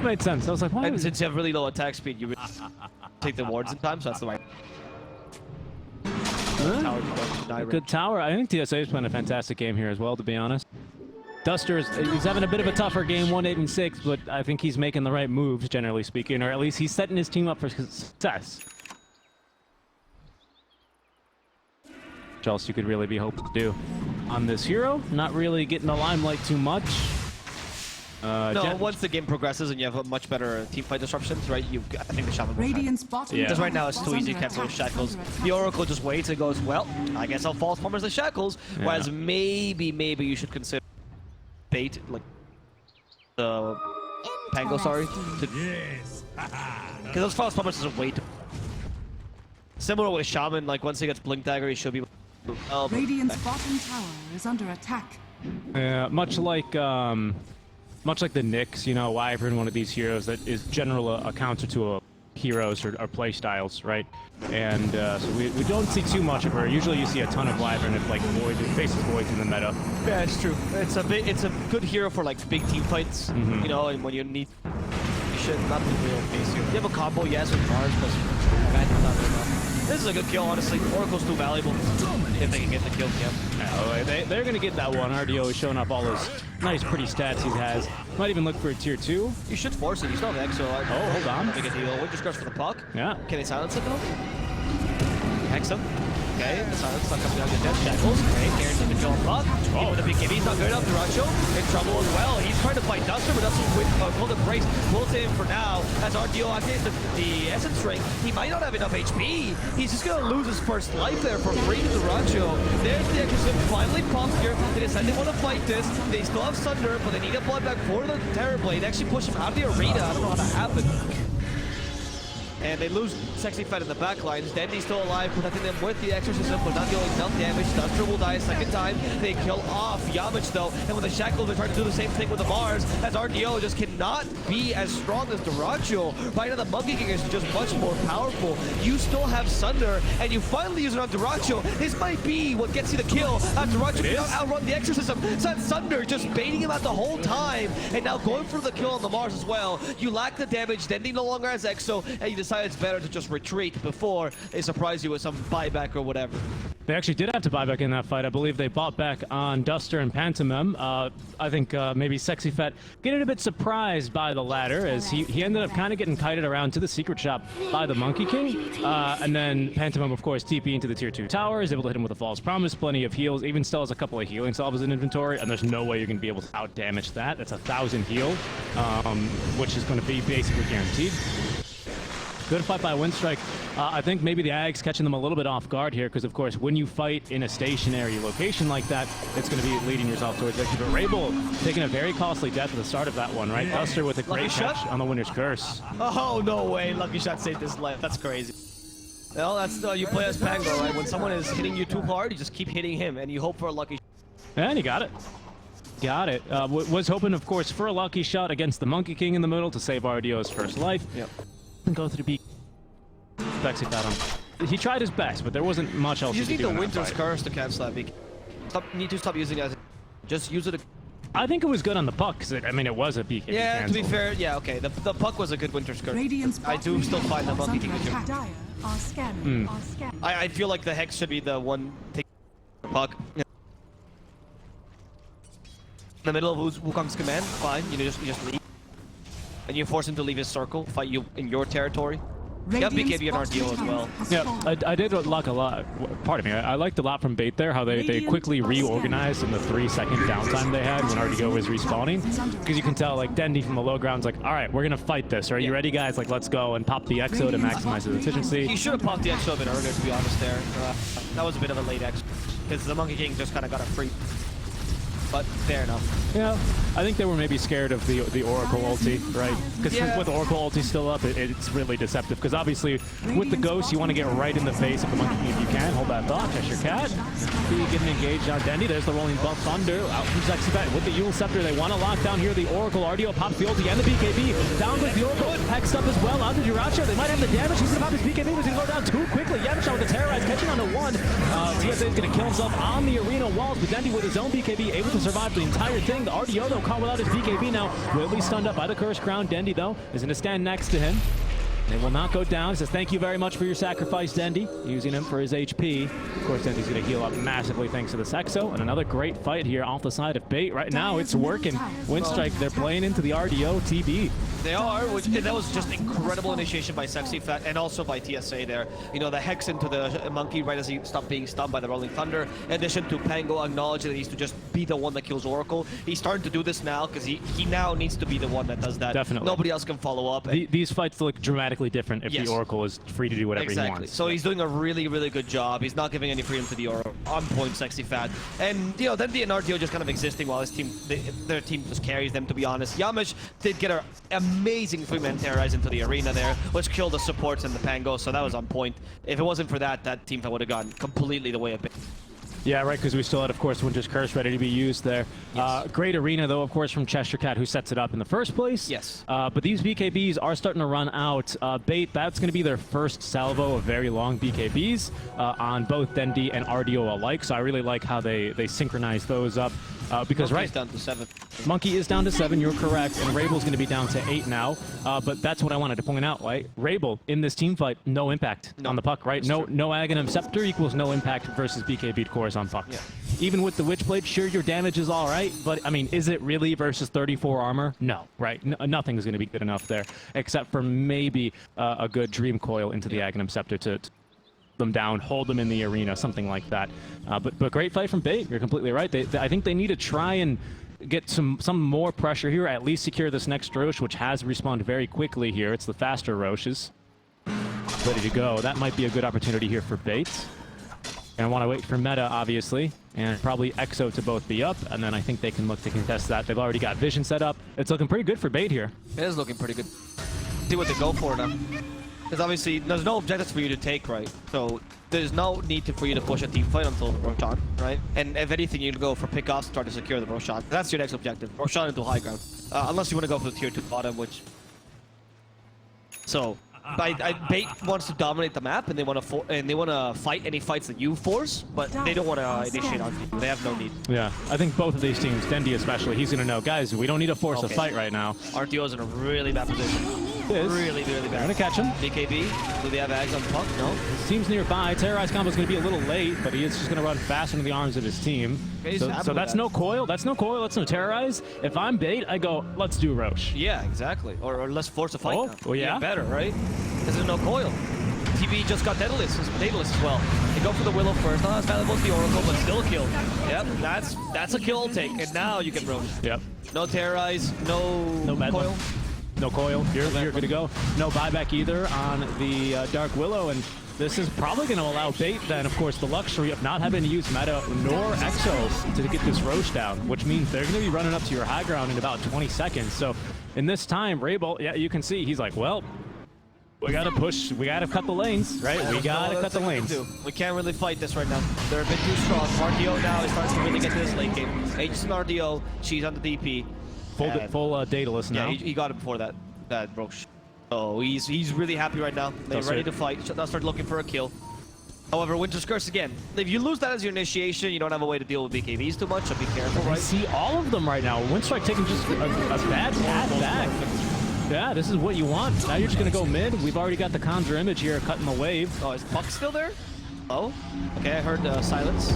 Made sense. I was like, why?
And since you have really low attack speed, you really take the wards in time, so that's the right.
Good tower. I think TSA's playing a fantastic game here as well, to be honest. Duster's he's having a bit of a tougher game, 1-8-6, but I think he's making the right moves, generally speaking, or at least he's setting his team up for success. What else you could really be hoping to do on this hero? Not really getting the limelight too much.
No, once the game progresses and you have a much better team fight disruptions, right? I think the Shaman will
Radiant's bottom
because right now it's too easy to cancel with shackles. The Oracle just waits and goes, well, I guess I'll false promise the shackles. Yeah. Whereas maybe you should consider bait, like the Pango, sorry. Because those false promises are way too. Similar with Shaman, like once he gets Blink Dagger, he should be.
Radiant's bottom tower is under attack.
Yeah, much like much like the Nyx, you know, Wyvern, one of these heroes that is general a counter to heroes or play styles, right? And so we don't see too much of her. Usually you see a ton of Wyvern if like Void faces Voids in the meta.
Yeah, it's true. It's a good hero for like big team fights, you know, and when you need. Should not be real base here. You have a combo, yes, with Mars, but not really enough. This is a good kill, honestly. Oracle's too valuable if they can get the kill. Yeah.
They're going to get that one. RDO is showing off all those nice, pretty stats he has. Might even look for a tier 2.
You should force it. You still have Exo.
Oh, hold on.
Big a deal. Winter Scarf for the puck.
Yeah.
Can they silence it, though? Hex him. Okay, the silence not coming down to death shackles. Okay, guaranteed to kill him puck. Oh, with a big he's not good enough. Duracho in trouble as well. He's trying to fight Duster, but Duster pulled the brace. Will save him for now. As RDO activates the Essence Ring, he might not have enough HP. He's just going to lose his first life there for free to Duracho. There's the Exorcism finally popped here. They decide they want to fight this. They still have Sunder, but they need a blood back for the Terrorblade. They actually push him out of the arena. I don't know how that happened. And they lose Sexy Fed in the back lines. Dendy's still alive, protecting them with the Exorcism, but not dealing enough damage. Duster will die a second time. They kill off Yamich, though. And with the Shackles, they're trying to do the same thing with the Mars, as RDO just cannot be as strong as Duracho. Right now, the Monkey King is just much more powerful. You still have Sunder, and you finally use it on Duracho. This might be what gets you the kill. Duracho cannot outrun the Exorcism. Sunder just baiting him out the whole time, and now going for the kill on the Mars as well. You lack the damage. Dendy no longer has Exo, and you decide it's better to just retreat before they surprise you with some buyback or whatever.
They actually did have to buy back in that fight. I believe they bought back on Duster and Pantomime. I think maybe Sexy Fett getting a bit surprised by the latter, as he ended up kind of getting kited around to the secret shop by the Monkey King. And then Pantomime, of course, TP into the tier 2 tower, is able to hit him with a False Promise, plenty of heals, even still has a couple of healing salvas in inventory, and there's no way you're going to be able to out-damage that. That's 1,000 heal, which is going to be basically guaranteed. Good fight by Winstrike. I think maybe the Ags catching them a little bit off guard here, because of course when you fight in a stationary location like that, it's going to be leading yourself towards victory. But Rabel taking a very costly death at the start of that one, right? Duster with a great catch on the Winter's Curse.
Oh, no way. Lucky Shot saved his life. That's crazy. Well, that's you play as Pango, right? When someone is hitting you too hard, you just keep hitting him, and you hope for a lucky shot.
And he got it. Got it. Was hoping, of course, for a lucky shot against the Monkey King in the middle to save RDO's first life.
Yep.
And go through the Sexy got him. He tried his best, but there wasn't much else.
You just
he
need
could do
the
in that
Winter's
fight.
Curse to cancel that. Need to stop using it as just use it.
I think it was good on the puck, because I mean, it was a BKB
Yeah,
cancel.
to be fair, yeah, okay. The puck was a good Winter's Curse.
Radiant's
I do still find the Monkey King
under
good.
attack. Dire are scanning.
I feel like the Hex should be the one taking the puck. In the middle of Wukong's command, fine. You just leave. And you force him to leave his circle, fight you in your territory. You have BKB and RDO as well.
Yeah, I did like a lot. Pardon me, I liked a lot from Bait there, how they quickly reorganized in the 3-second downtime they had when RDO was respawning. Because you can tell, like, Dendy from the low ground's like, alright, we're gonna fight this. Are you ready, guys? Like, let's go, and pop the Exo to maximize his efficiency.
He should have popped the Exo a bit earlier, to be honest, there. That was a bit of a late Exo. Because the Monkey King just kind of got a free. But fair enough.
Yeah, I think they were maybe scared of the Oracle ulti, right? Because with the Oracle ulti still up, it's really deceptive. Because obviously, with the Ghost, you want to get right in the face of the Monkey King if you can. Hold that thought, catch your cat. Getting engaged on Dendy. There's the rolling buff thunder out from Sexy Fett. With the Yule Scepter, they want to lock down here the Oracle. RDO pops the ulti and the BKB. Down goes the Oracle. Hexed up as well. Out to Duracho. They might have the damage. He's going to pop his BKB, but he's going to go down too quickly. Yamcha with the Terrorize, catching on to one. TSA is going to kill himself on the arena walls, but Dendy with his own BKB able to survive the entire thing. The RDO, though, caught without his BKB now. Will be stunned up by the Curse Crown. Dendy, though, is going to stand next to him. They will not go down. He says, thank you very much for your sacrifice, Dendy. Using him for his HP. Of course, Dendy's going to heal up massively thanks to the Sexo. And another great fight here off the side of Bait. Right now, it's working. Winstrike, they're playing into the RDO TB.
They are, that was just incredible initiation by Sexy Fat and also by TSA there. You know, the Hex into the Monkey right as he stopped being stunned by the Rolling Thunder. In addition to Pango acknowledging that he needs to just be the one that kills Oracle. He's starting to do this now because he now needs to be the one that does that.
Definitely.
Nobody else can follow up.
These fights look dramatically different if the Oracle is free to do whatever he wants.
So he's doing a really, really good job. He's not giving any freedom to the Oracle. On point, Sexy Fat. And, you know, then the RDO just kind of existing while his team, their team just carries them, to be honest. Yamish did get an amazing 3-man terrorize into the arena there, which killed the supports and the Pango, so that was on point. If it wasn't for that, that team fight would have gone completely the way of it.
Yeah, right, because we still had, of course, Winter's Curse ready to be used there.
Yes.
Great arena, though, of course, from Cheshire Cat, who sets it up in the first place.
Yes.
But these BKBs are starting to run out. Bait, that's going to be their first salvo of very long BKBs on both Dendi and RDO alike, so I really like how they synchronize those up. Because,
Monkey's
right,
down to 7.
Monkey is down to 7, you're correct, and Rabel's going to be down to 8 now. But that's what I wanted to point out, right? Rabel, in this team fight, no impact on the puck, right? No Aghanim Scepter equals no impact versus BKB cores on puck.
Yeah.
Even with the Witchblade, sure, your damage is all right, but, I mean, is it really versus 34 armor? No, right? Nothing is going to be good enough there, except for maybe a good Dream Coil into the Aghanim Scepter to them down, hold them in the arena, something like that. But great fight from Bait. You're completely right. I think they need to try and get some more pressure here, at least secure this next Roche, which has respawned very quickly here. It's the faster Roches. Ready to go. That might be a good opportunity here for Bait. And I want to wait for Meta, obviously, and probably Exo to both be up, and then I think they can look to contest that. They've already got Vision set up. It's looking pretty good for Bait here.
It is looking pretty good. See what they go for now. Because obviously, there's no objectives for you to take, right? So there's no need for you to push a team fight until Roshan, right? And if anything, you go for pickoffs, try to secure the Roshan. That's your next objective. Roshan into high ground. Unless you want to go for the tier 2 bottom, which... So, Bait wants to dominate the map, and they want to fight any fights that you force, but they don't want to initiate on you. They have no need.
Yeah, I think both of these teams, Dendi especially, he's going to know, guys, we don't need to force a fight right now.
RTO's in a really bad position. Really bad.
They're gonna catch him.
BKB, do they have Ags on the puck? No.
His team's nearby. Terrorize combo's gonna be a little late, but he is just gonna run fast into the arms of his team. So that's no coil. That's no coil. That's no Terrorize. If I'm Bait, I go, let's do Roche.
Yeah, exactly. Or let's force a fight.
Oh,
now.
well, yeah.
Even better, right? Because there's no coil. TV just got Daedalus as well. They go for the Willow first. Not as valuable as the Oracle, but still a kill. Yep, that's a kill take. And now you can Roche.
Yep.
No Terrorize, no coil.
No coil, you're good to go. No buyback either on the Dark Willow, and this is probably going to allow Bait then, of course, the luxury of not having to use Meta nor Exo to get this Roche down, which means they're going to be running up to your high ground in about 20 seconds. So in this time, Rabel, yeah, you can see, he's like, well, we got to push, we got to cut the lanes, right? We got to cut the lanes.
We can't really fight this right now. They're a bit too strong. RDO now is starting to really get to this late game. Aegis and RDO, she's on the DP.
Full Daedalus now.
Yeah, he got it before that Roche. So he's really happy right now. They're ready to fight. They'll start looking for a kill. However, Winter's Curse again. If you lose that as your initiation, you don't have a way to deal with BKBs too much, so be careful, right?
I see all of them right now. Winstrike taking just a bad path back. Yeah, this is what you want. Now you're just going to go mid. We've already got the Conjure Image here cutting the wave.
Oh, is Puck still there? Oh, okay, I heard silence.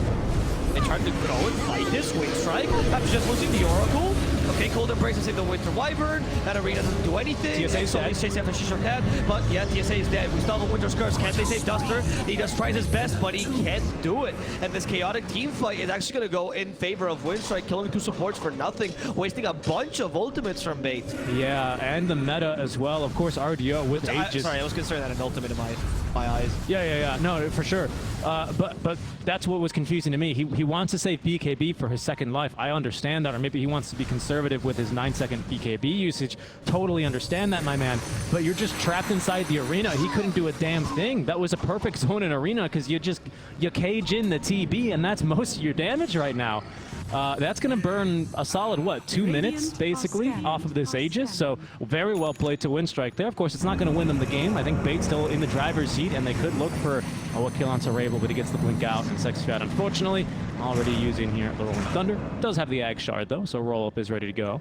They tried to go and fight this Winstrike after just losing the Oracle. Okay, Cold Embrace to save the Winter Wyvern. That arena doesn't do anything.
TSA is dead.
Chasing after Shisha Cat, but yeah, TSA is dead. We still have a Winter's Curse. Can't they save Duster? He just tries his best, but he can't do it. And this chaotic team fight is actually going to go in favor of Winstrike, killing 2 supports for nothing, wasting a bunch of ultimates from Bait.
Yeah, and the meta as well. Of course, RDO with Aegis.
Sorry, I was considering that an ultimate in my eyes.
Yeah. No, for sure. But that's what was confusing to me. He wants to save BKB for his second life. I understand that, or maybe he wants to be conservative with his 9-second BKB usage. Totally understand that, my man. But you're just trapped inside the arena. He couldn't do a damn thing. That was a perfect zone in arena because you cage in the TB, and that's most of your damage right now. That's going to burn a solid, what, 2 minutes, basically, off of this Aegis. So very well played to Winstrike there. Of course, it's not going to win them the game. I think Bait's still in the driver's seat, and they could look for a kill onto Rabel, but he gets the blink out, and Sexfiat, unfortunately, already using here the Rolling Thunder. Does have the Ag Shard, though, so roll-up is ready to go.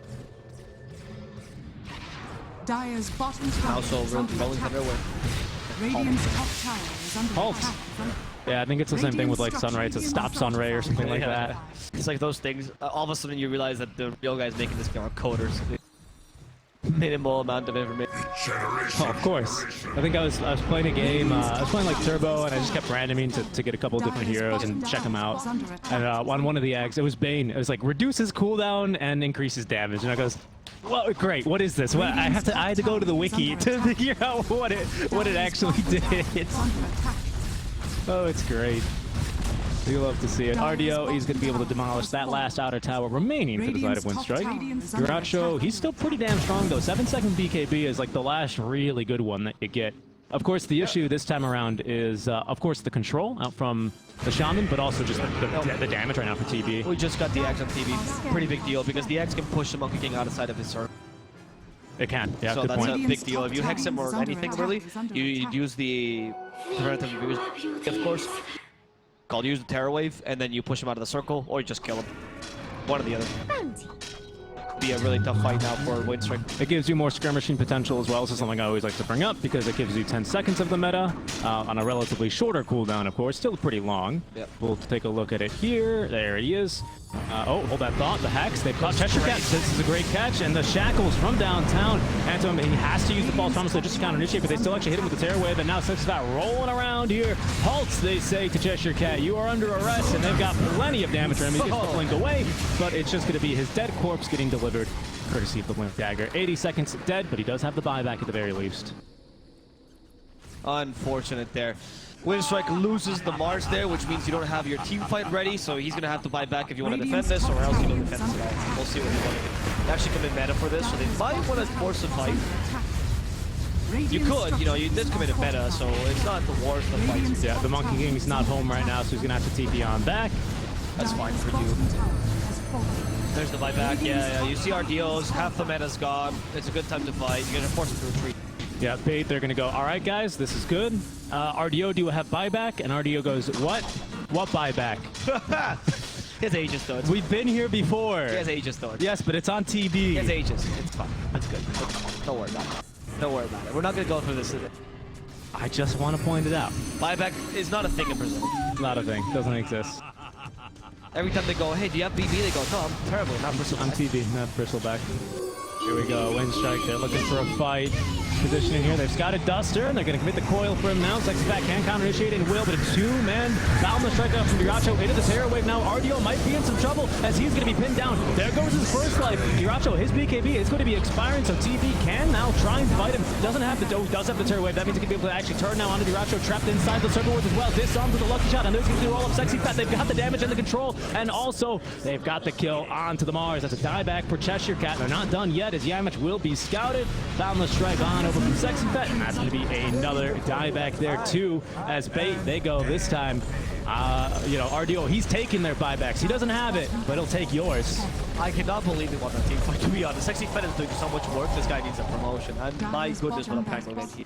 Dire's bottom tower
Also,
is under
Rolling
attack.
Thunder
Radiant's top tower is under
Halt.
attack.
Yeah, I think it's the same thing with like Sunray. It's a stop Sunray or something like that.
It's like those things. All of a sudden, you realize that the real guys making this game are coders. Minimal amount of information.
Oh, of course. I think I was playing a game. I was playing like Turbo, and I just kept randoming to get a couple different heroes and check them out. And on one of the Ags, it was Bane. It was like reduces cooldown and increases damage. And I goes, well, great. What is this? What, I had to go to the wiki to figure out what it actually did. Oh, it's great. We love to see it. RDO, he's going to be able to demolish that last outer tower remaining for the side of Winstrike. Garacho, he's still pretty damn strong, though. 7-second BKB is like the last really good one that you get. Of course, the issue this time around is, of course, the control out from the Shaman, but also just the damage right now for TB.
We just got the Eggs on TV. Pretty big deal because the Eggs can push the Monkey King out of sight of his circle.
It can, yeah,
so
good
that's
point.
a big deal. If you hex him or anything really, you use the preventative use, of course. Called use the Terror Wave, and then you push him out of the circle, or you just kill him. One or the other. Be a really tough fight now for Winstrike.
It gives you more skirmishing potential as well. This is something I always like to bring up because it gives you 10 seconds of the meta on a relatively shorter cooldown, of course. Still pretty long.
Yep.
We'll take a look at it here. There he is. Oh, hold that thought. The Hex. They've caught Cheshire Cat. This is a great catch. And the Shackles from downtown. Antoine, he has to use the False Promise just to counter initiate, but they still actually hit him with the Terror Wave. And now Sixfat rolling around here. Halts, they say to Cheshire Cat. You are under arrest. And they've got plenty of damage remedy. He gets the blink away, but it's just going to be his dead corpse getting delivered, courtesy of the Blink Dagger. 80 seconds dead, but he does have the buyback at the very least.
Unfortunate there. Winstrike loses the Mars there, which means you don't have your team fight ready, so he's going to have to buy back if you want to defend this, or else you don't defend this at all. We'll see what they want to do. They actually come in meta for this, so they might want to force a fight. You could, you know, you did commit a meta, so it's not the worst of fights.
Yeah, the Monkey King's not home right now, so he's going to have to TP on back.
That's fine for you. There's the buyback, yeah. You see RDOs, half the meta's gone. It's a good time to fight. You're going to force him to retreat.
Yeah, Bait, they're going to go, all right, guys, this is good. RDO, do you have buyback? And RDO goes, what? What buyback?
He has Aegis, though.
We've been here before.
He has Aegis, though.
Yes, but it's on TB.
He has Aegis. It's fine. That's good. Don't worry about it. Don't worry about it. We're not going to go through this today.
I just want to point it out.
Buyback is not a thing in Brazil.
Not a thing. Doesn't exist.
Every time they go, hey, do you have BB? They go, no, I'm terrible. Not Bristleback.
I'm TB, not Bristleback. Here we go, Winstrike, they're looking for a fight. Positioning here, they've scouted Duster, and they're going to commit the coil for him now. Sexyfat can counter initiate and will, but a two-man boundless strike out from Diracho into the Terror Wave. Now RDO might be in some trouble as he's going to be pinned down. There goes his first life. Diracho, his BKB is going to be expiring, so TB can now try and fight him. Doesn't have the does have the Terror Wave. That means he can be able to actually turn now onto Diracho, trapped inside the circle as well. Disarmed with a lucky shot, and there's going to do all of Sexyfat. They've got the damage and the control, and also they've got the kill onto the Mars. That's a dieback for Cheshire Cat. They're not done yet as Yamich will be scouted. Boundless strike on over from Sexyfat, and that's going to be another dieback there too as Bait, they go this time. You know, RDO, he's taking their buybacks. He doesn't have it, but he'll take yours.
I cannot believe they want that team fight, to be honest. Sexyfat is doing so much work. This guy needs a promotion. And my goodness, what a pack of he.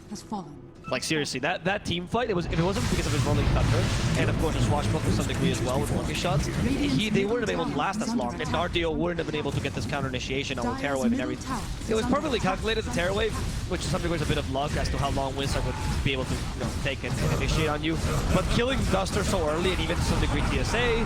Like seriously, that team fight, if it wasn't because of his rolling thunder, and of course his swashbuckle to some degree as well with lucky shots, they wouldn't have been able to last as long, and RDO wouldn't have been able to get this counter initiation on the Terror Wave and everything. It was perfectly calculated, the Terror Wave, which to some degree is a bit of luck as to how long Winstrike would be able to take and initiate on you. But killing Duster so early, and even to some degree TSA,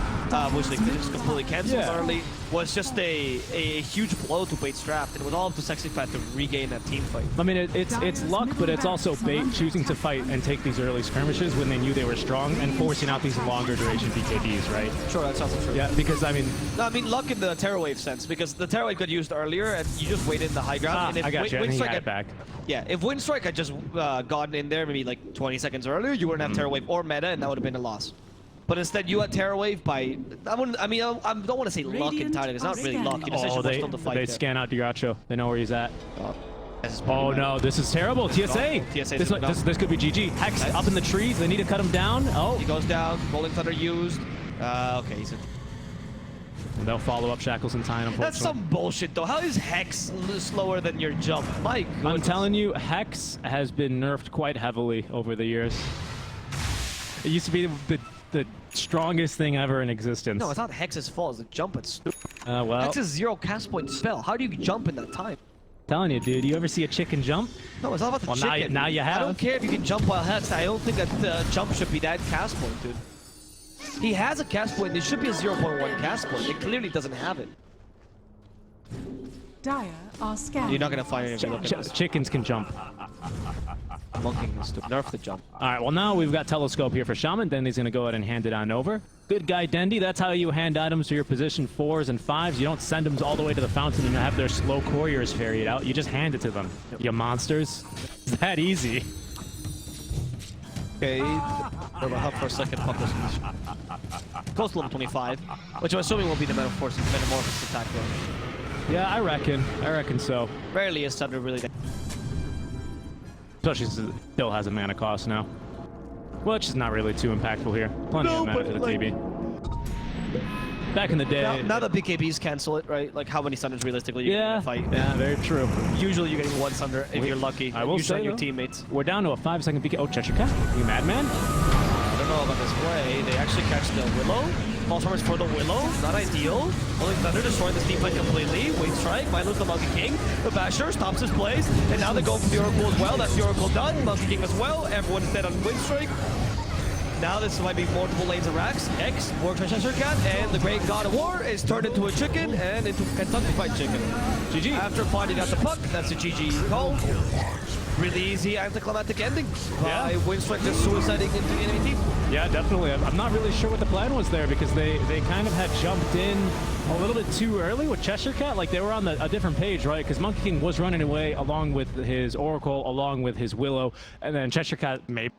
which they just completely canceled early, was just a huge blow to Bait's draft, and it was all up to Sexyfat to regain that team fight.
I mean, it's luck, but it's also Bait choosing to fight and take these early skirmishes when they knew they were strong and forcing out these longer duration BKBs, right?
Sure, that's also true.
Yeah, because I mean...
No, I mean luck in the Terror Wave sense, because the Terror Wave got used earlier and you just waited in the high ground. And if
I got you, and he had it back.
Yeah, if Winstrike had just gotten in there maybe like 20 seconds earlier, you wouldn't have Terror Wave or meta, and that would have been a loss. But instead, you had Terror Wave by... I don't want to say luck entirely. It's not really luck. You just still to fight
they
there.
Scan out Diracho. They know where he's at.
Oh
no, this is terrible. TSA! This could be GG. Hex up in the trees. They need to cut him down. Oh.
He goes down. Rolling Thunder used. Okay, he's in.
And they'll follow up Shackles in time, unfortunately.
That's some bullshit, though. How is Hex slower than your jump? My goodness.
I'm telling you, Hex has been nerfed quite heavily over the years. It used to be the strongest thing ever in existence.
No, it's not Hex's fault. It's the jump. It's stupid.
Well.
Hex is 0 cast point spell. How do you jump in that time?
Telling you, dude. You ever see a chicken jump?
No, it's not about the chicken.
Now you have.
I don't care if you can jump while Hex. I don't think that jump should be that cast point, dude. He has a cast point. It should be a 0.1 cast point. It clearly doesn't have it.
Dire are scanning.
You're not gonna find any
Chickens can jump.
Monkey is to nerf the jump.
All right, well now we've got Telescope here for Shaman. Dendy's gonna go ahead and hand it on over. Good guy, Dendy. That's how you hand items to your position 4s and 5s. You don't send them all the way to the fountain and have their slow couriers ferry it out. You just hand it to them. You monsters. It's that easy.
Okay, we'll hub for a second. Close to level 25, which I'm assuming will be the Metamorphosis attack though.
Yeah, I reckon so.
Rarely is Thunder really.
especially since it still has a mana cost now. Which is not really too impactful here. Plenty of mana for the TB. Back in the day.
Now the BKBs cancel it, right? Like how many Sunders realistically you can fight?
Yeah, very true.
Usually you're getting one Sunder if you're lucky.
I will
usually
say
your
though,
teammates.
We're down to a 5-second BK. Oh, Cheshire Cat? You madman?
I don't know about this play. They actually catch the Willow. False Armors for the Willow. Not ideal. Only Thunder destroying this team fight completely. Winstrike might lose the Monkey King. The Basher stops his plays. And now they go for the Oracle as well. That's the Oracle done. Monkey King as well. Everyone is dead on Winstrike. Now this might be multiple lanes of racks. X, War Cheshire Cat, and the Great God of War is turned into a chicken and into Kentucky Fried Chicken. GG. After finding out the puck, that's a GG call. Really easy anticlimactic ending by Winstrike just suiciding into the enemy team.
Yeah, definitely. I'm not really sure what the plan was there because they kind of had jumped in a little bit too early with Cheshire Cat. Like they were on a different page, right? Because Monkey King was running away along with his Oracle, along with his Willow, and then Cheshire Cat maybe